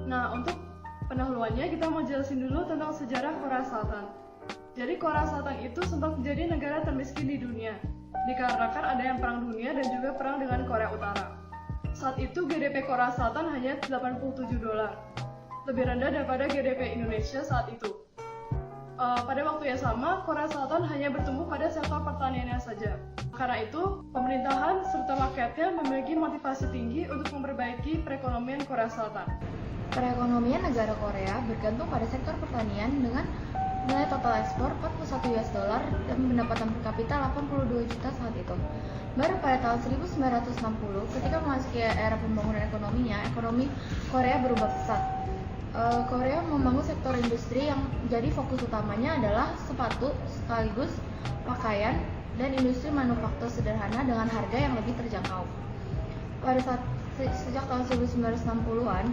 Nah, untuk pendahuluannya kita mau jelasin dulu tentang sejarah Korea Selatan. Jadi Korea Selatan itu sempat menjadi negara termiskin di dunia, dikarenakan ada yang perang dunia dan juga perang dengan Korea Utara. Saat itu GDP Korea Selatan hanya $87, lebih rendah daripada GDP Indonesia saat itu. Pada waktu yang sama, Korea Selatan hanya bertumbuh pada sektor pertaniannya saja. Karena itu, pemerintahan serta rakyatnya memiliki motivasi tinggi untuk memperbaiki perekonomian Korea Selatan. Perekonomian negara Korea bergantung pada sektor pertanian dengan nilai total ekspor 41 US dollar dan pendapatan per kapita 82 juta saat itu. Baru pada tahun 1960, ketika memasuki era pembangunan ekonominya, ekonomi Korea berubah pesat. Korea membangun sektor industri yang jadi fokus utamanya adalah sepatu sekaligus pakaian dan industri manufaktur sederhana dengan harga yang lebih terjangkau. Sejak tahun 1960-an,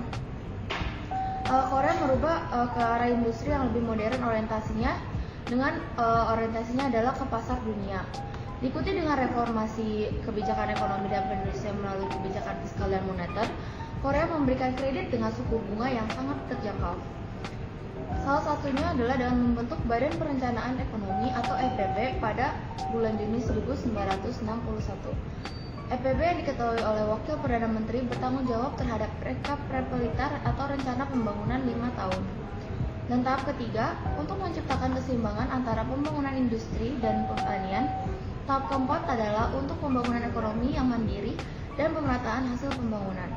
Korea merubah ke arah industri yang lebih modern orientasinya adalah ke pasar dunia. Diikuti dengan reformasi kebijakan ekonomi dan perindustrian melalui kebijakan fiskal dan moneter, Korea memberikan kredit dengan suku bunga yang sangat terjangkau. Salah satunya adalah dengan membentuk Badan Perencanaan Ekonomi atau EPB pada bulan Juni 1961. EPB yang diketuai oleh Wakil Perdana Menteri bertanggung jawab terhadap rekap Militer atau rencana pembangunan 5 tahun. Dan tahap ketiga, untuk menciptakan keseimbangan antara pembangunan industri dan pertanian. Tahap keempat adalah untuk pembangunan ekonomi yang mandiri dan pemerataan hasil pembangunan.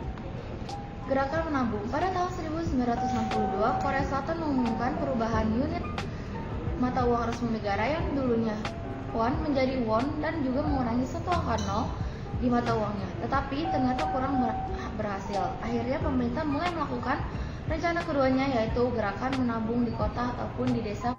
Gerakan menabung. Pada tahun 1962, Korea Selatan mengumumkan perubahan unit mata uang resmi negara yang dulunya won menjadi won dan juga mengurangi satu angka 0 di mata uangnya. Tetapi ternyata kurang berhasil. Akhirnya pemerintah mulai melakukan rencana keduanya, yaitu gerakan menabung di kota ataupun di desa.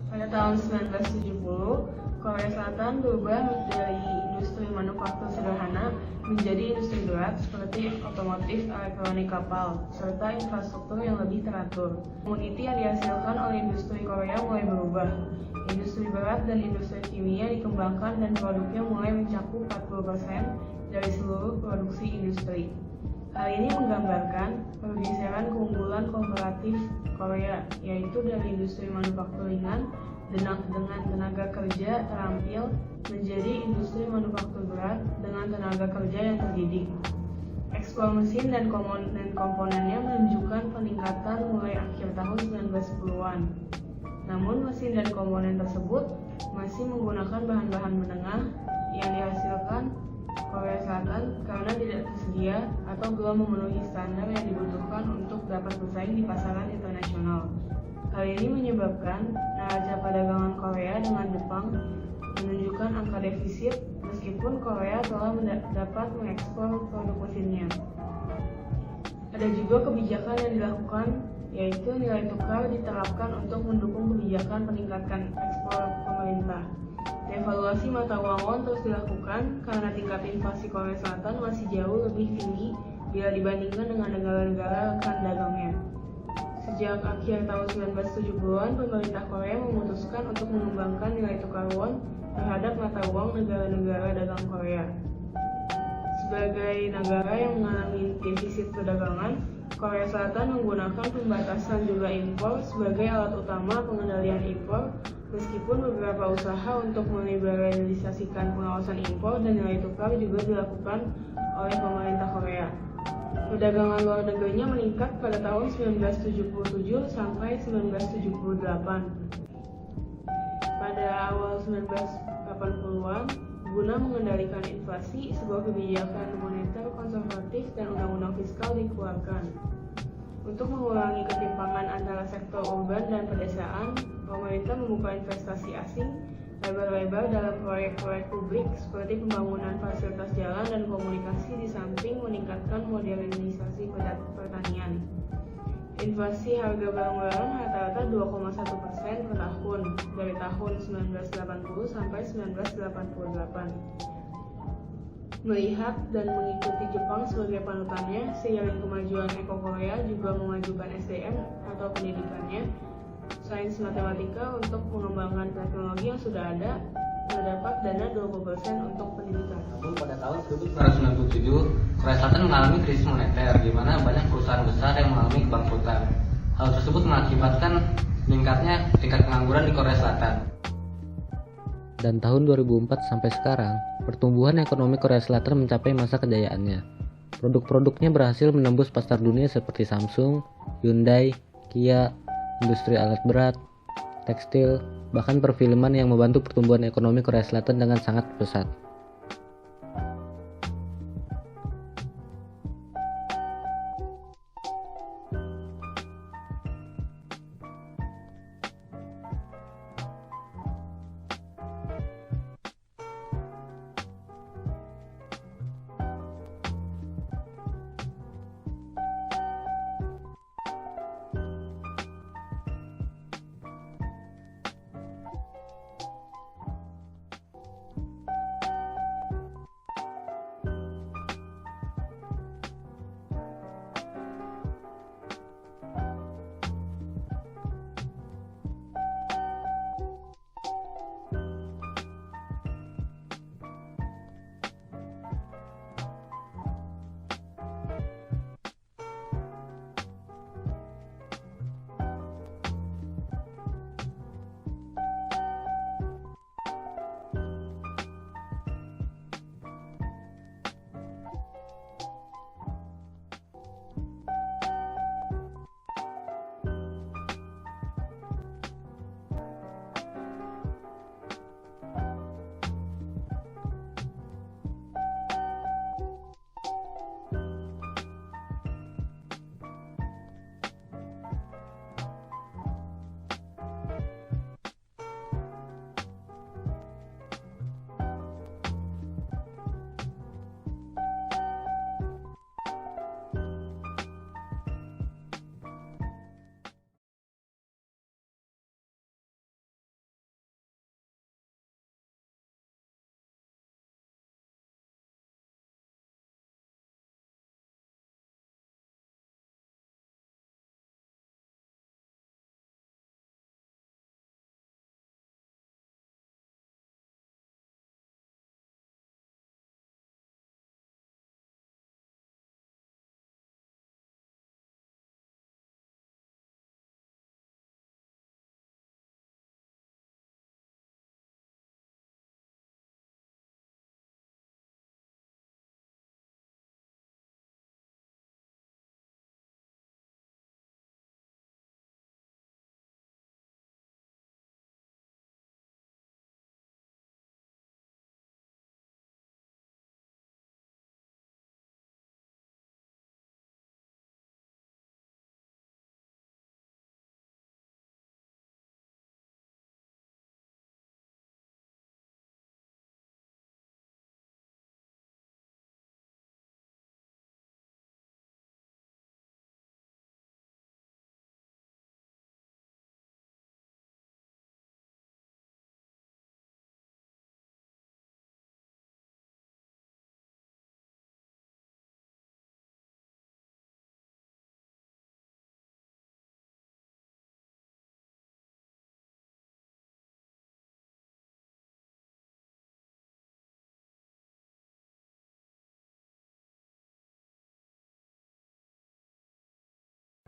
Pada tahun 1970, Korea Selatan berubah dari industri manufaktur sederhana menjadi industri berat seperti otomotif, elektronik, kapal, serta infrastruktur yang lebih teratur. Komoditi yang dihasilkan oleh industri Korea mulai berubah. Industri berat dan industri kimia dikembangkan dan produknya mulai mencakup 40% dari seluruh produksi industri. Hal ini menggambarkan pergeseran keunggulan komparatif Korea, yaitu dari industri manufaktur ringan dengan tenaga kerja terampil menjadi industri manufaktur berat dengan tenaga kerja yang terdidik. Ekspor mesin dan komponennya menunjukkan peningkatan mulai akhir tahun 1910-an. Namun mesin dan komponen tersebut masih menggunakan bahan-bahan menengah yang dihasilkan Korea Selatan karena tidak tersedia atau belum memenuhi standar yang dibutuhkan untuk dapat bersaing di pasaran internasional. Hal ini menyebabkan neraca perdagangan Korea dengan Jepang menunjukkan angka defisit meskipun Korea telah dapat mengekspor produk mesinnya. Ada juga kebijakan yang dilakukan, yaitu nilai tukar diterapkan untuk mendukung kebijakan peningkatan ekspor pemerintah. Devaluasi mata uang won terus dilakukan karena tingkat inflasi Korea Selatan masih jauh lebih tinggi bila dibandingkan dengan negara-negara rekan dagangnya. Sejak akhir tahun 1970-an, pemerintah Korea memutuskan untuk mengembangkan nilai tukar won terhadap mata uang negara-negara dagang Korea. Sebagai negara yang mengalami defisit perdagangan, Korea Selatan menggunakan pembatasan jumlah impor sebagai alat utama pengendalian impor, meskipun beberapa usaha untuk meliberalisasikan pengawasan impor dan nilai tukar juga dilakukan oleh pemerintah Korea. Perdagangan luar negerinya meningkat pada tahun 1977 sampai 1978. Pada awal 1980-an, guna mengendalikan inflasi, sebuah kebijakan moneter konservatif dan undang-undang fiskal dikeluarkan. Untuk mengurangi ketimpangan antara sektor urban dan pedesaan, pemerintah membuka investasi asing lebar-lebar dalam proyek-proyek publik seperti pembangunan fasilitas jalan dan komunikasi di samping meningkatkan modernisasi pertanian. Inflasi harga barang-barang rata-rata 2,1% per tahun dari tahun 1980 sampai 1988. Melihat dan mengikuti Jepang sebagai panutannya, seiring kemajuan Korea juga memajukan SDM atau pendidikannya, sains matematika untuk mengembangkan teknologi yang sudah ada, terdapat dana 20% untuk pendidikan. Namun pada tahun 1997, Korea Selatan mengalami krisis moneter, di mana banyak perusahaan besar yang mengalami kebangkrutan. Hal tersebut mengakibatkan meningkatnya tingkat pengangguran di Korea Selatan. Dan tahun 2004 sampai sekarang, pertumbuhan ekonomi Korea Selatan mencapai masa kejayaannya. Produk-produknya berhasil menembus pasar dunia seperti Samsung, Hyundai, Kia, industri alat berat, tekstil, bahkan perfilman yang membantu pertumbuhan ekonomi Korea Selatan dengan sangat pesat.